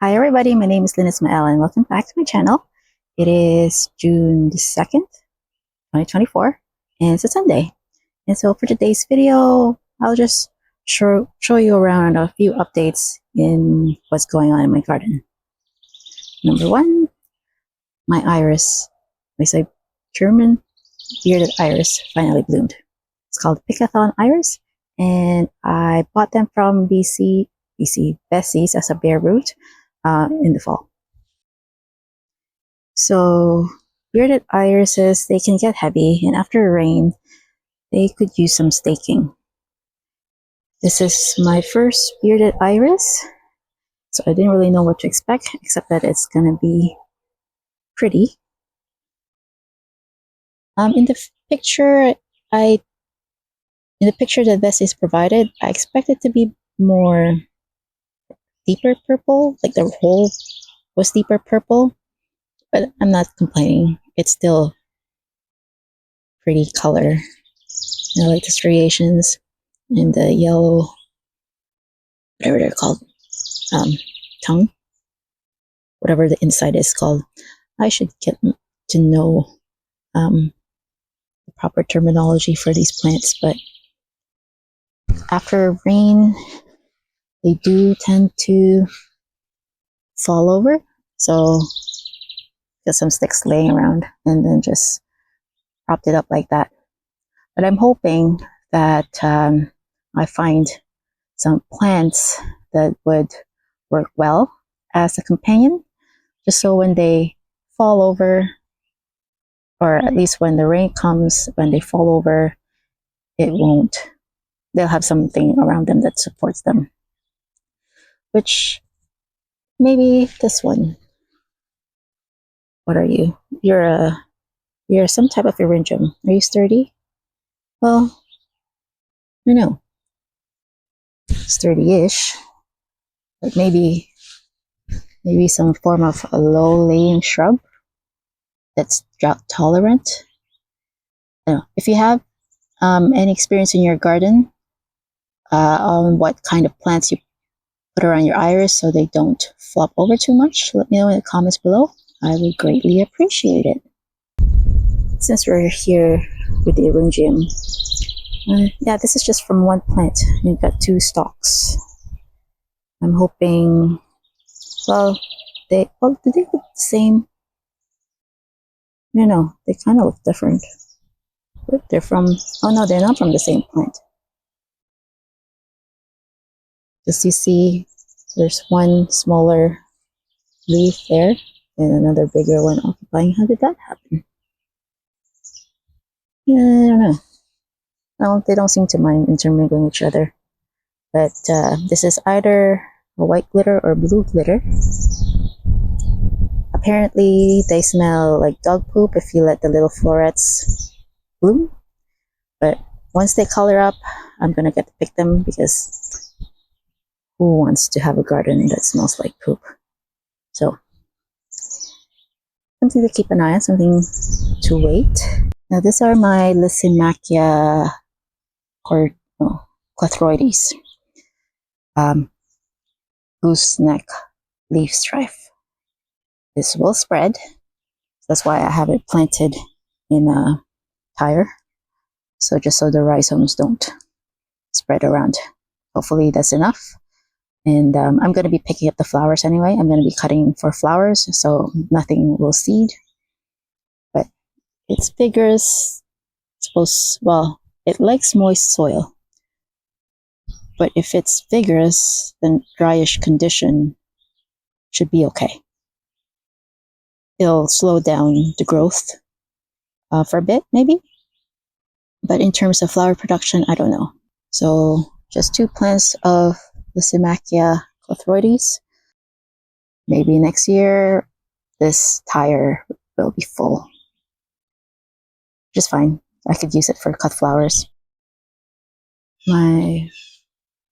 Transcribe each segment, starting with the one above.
Hi everybody, my name is Lynn Ismael and welcome back to my channel. It is June the 2nd, 2024 and it's a Sunday. And so for today's video, I'll just show you around a few updates in what's going on in my garden. Number one, my iris, my German bearded iris finally bloomed. It's called Pickathon iris and I bought them from BC Bessie's as a bare root in the fall. So bearded irises, they can get heavy, and after rain, they could use some staking. This is my first bearded iris, so I didn't really know what to expect, except that it's gonna be pretty. In the picture that Bessie's provided, I expect it to be more deeper purple, like the whole was deeper purple, but I'm not complaining. It's still pretty color. I like the striations and the yellow, whatever they're called, tongue, whatever the inside is called. I should get to know the proper terminology for these plants, but after rain, they do tend to fall over. So got some sticks laying around and then just propped it up like that. But I'm hoping that I find some plants that would work well as a companion, just so when they fall over, or at least when the rain comes, when they fall over, they'll have something around them that supports them. Which, maybe this one. What are you? You're some type of eryngium. Are you sturdy? Well, I know. Sturdy-ish. But maybe some form of a low-laying shrub that's drought tolerant. If you have any experience in your garden on what kind of plants you put around your iris so they don't flop over too much, let me know in the comments below. I would greatly appreciate it. Since we're here with the eryngium, yeah, this is just from one plant. You've got two stalks. I'm hoping, do they look the same? No, they kind of look different. But they're from, oh no, they're not from the same plant. Just you see, there's one smaller leaf there and another bigger one occupying. How did that happen? Yeah, I don't know. Well, they don't seem to mind intermingling each other. But this is either a white glitter or blue glitter. Apparently, they smell like dog poop if you let the little florets bloom. But once they color up, I'm gonna get to pick them, because who wants to have a garden that smells like poop? So, something to keep an eye on, something to wait. Now, these are my Decimated Clothroides, gooseneck leaf strife. This will spread. That's why I have it planted in a tire. So just so the rhizomes don't spread around. Hopefully that's enough. And I'm going to be picking up the flowers anyway. I'm going to be cutting for flowers, so nothing will seed. But it's vigorous. It likes moist soil. But if it's vigorous, then dryish condition should be okay. It'll slow down the growth for a bit, maybe. But in terms of flower production, I don't know. So just two plants of the Decimated Clothroides. Maybe next year, this tire will be full. Just fine. I could use it for cut flowers. My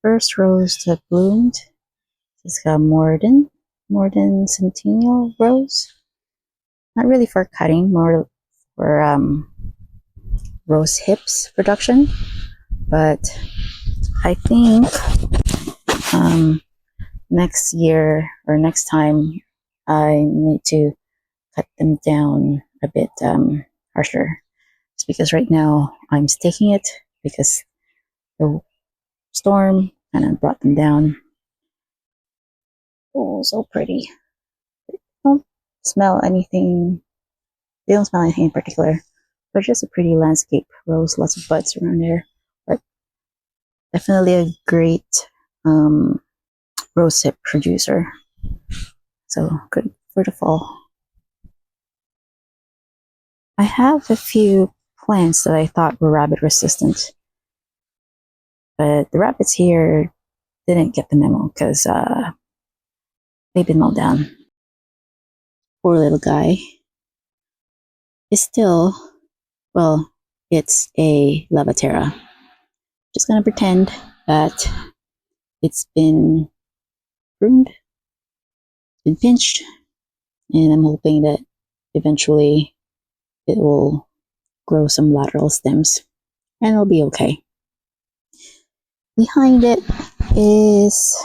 first rose that bloomed is a Morden Centennial Rose. Not really for cutting, more for rose hips production. But I think next year or next time I need to cut them down a bit harsher. It's because right now I'm staking it because the storm kind of brought them down. Oh, so pretty. Don't smell anything. They don't smell anything in particular, but just a pretty landscape. Rose, lots of buds around there, but definitely a great rose hip producer. So good for the fall. I have a few plants that I thought were rabbit resistant, but the rabbits here didn't get the memo because they've been mowed down. Poor little guy. It's still, well, it's a Lavaterra. Just gonna pretend that it's been pruned, been pinched, and I'm hoping that eventually it will grow some lateral stems and it'll be okay. Behind it is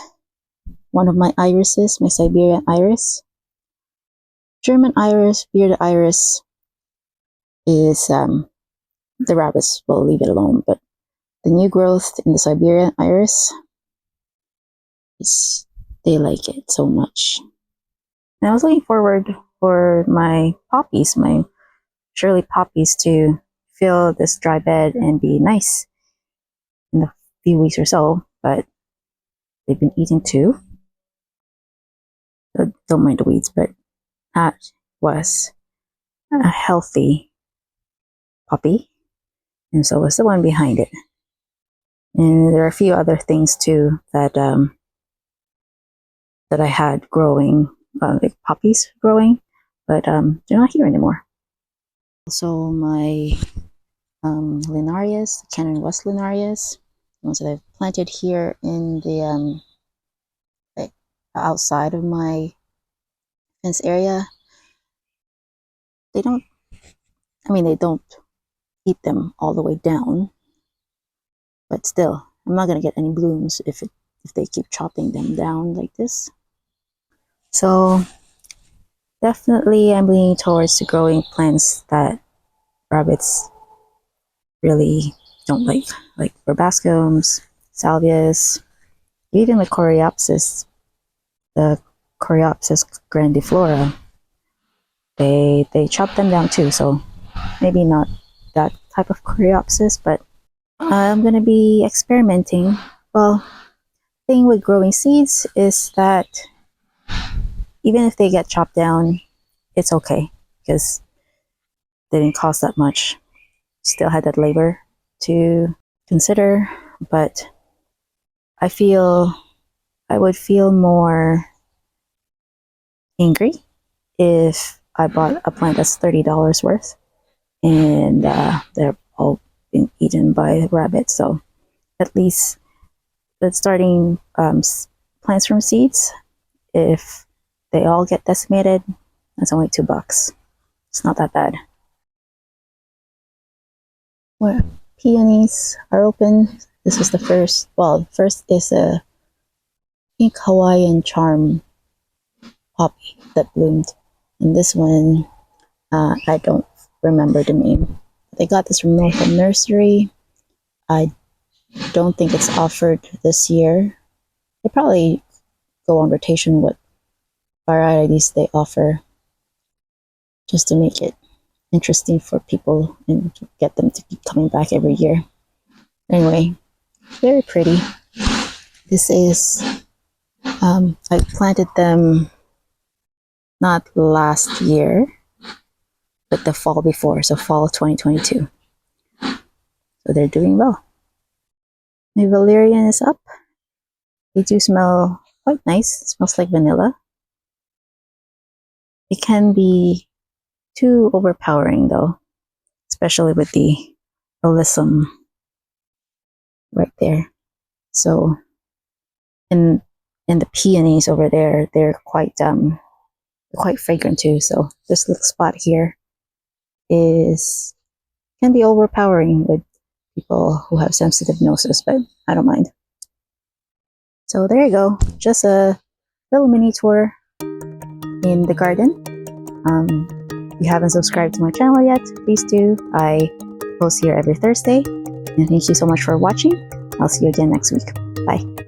one of my irises, my Siberian iris. German iris, bearded iris is the rabbits will leave it alone, but the new growth in the Siberian iris is they like it so much. And I was looking forward for my poppies, my Shirley poppies, to fill this dry bed and be nice in a few weeks or so, but they've been eaten too. So don't mind the weeds, but that was a healthy poppy, and so was the one behind it. And there are a few other things too that that I had growing, like poppies growing, but they're not here anymore. Also, my linarias, Cannon West linarias, the ones that I've planted here in the like outside of my fence area. They don't. I mean, they don't eat them all the way down, but still, I'm not gonna get any blooms if they keep chopping them down like this. So definitely, I'm leaning towards growing plants that rabbits really don't like verbascums, salvias, even the coreopsis, the Coreopsis grandiflora. They chop them down too, so maybe not that type of Coreopsis, but I'm gonna be experimenting. Well, thing with growing seeds is that even if they get chopped down, it's okay because they didn't cost that much. Still had that labor to consider, but I feel I would feel more angry if I bought a plant that's $30 worth and they're all being eaten by rabbits. So at least starting plants from seeds, if they all get decimated, that's only $2. It's not that bad. Well, peonies are open. This is the first. Well, the first is a pink Hawaiian charm poppy that bloomed, and this one I don't remember the name. They got this from Northern Nursery. I don't think it's offered this year. They probably go on rotation with varieties they offer just to make it interesting for people and to get them to keep coming back every year. Anyway, very pretty. This is, I planted them not last year, but the fall before, so fall 2022. So they're doing well. My valerian is up. They do smell quite nice. It smells like vanilla. It can be too overpowering though, especially with the alyssum right there. So in the peonies over there, they're quite fragrant too. So this little spot here can be overpowering with people who have sensitive noses, but I don't mind. So there you go. Just a little mini tour in the garden. If you haven't subscribed to my channel yet, please do. I post here every Thursday. And thank you so much for watching. I'll see you again next week. Bye.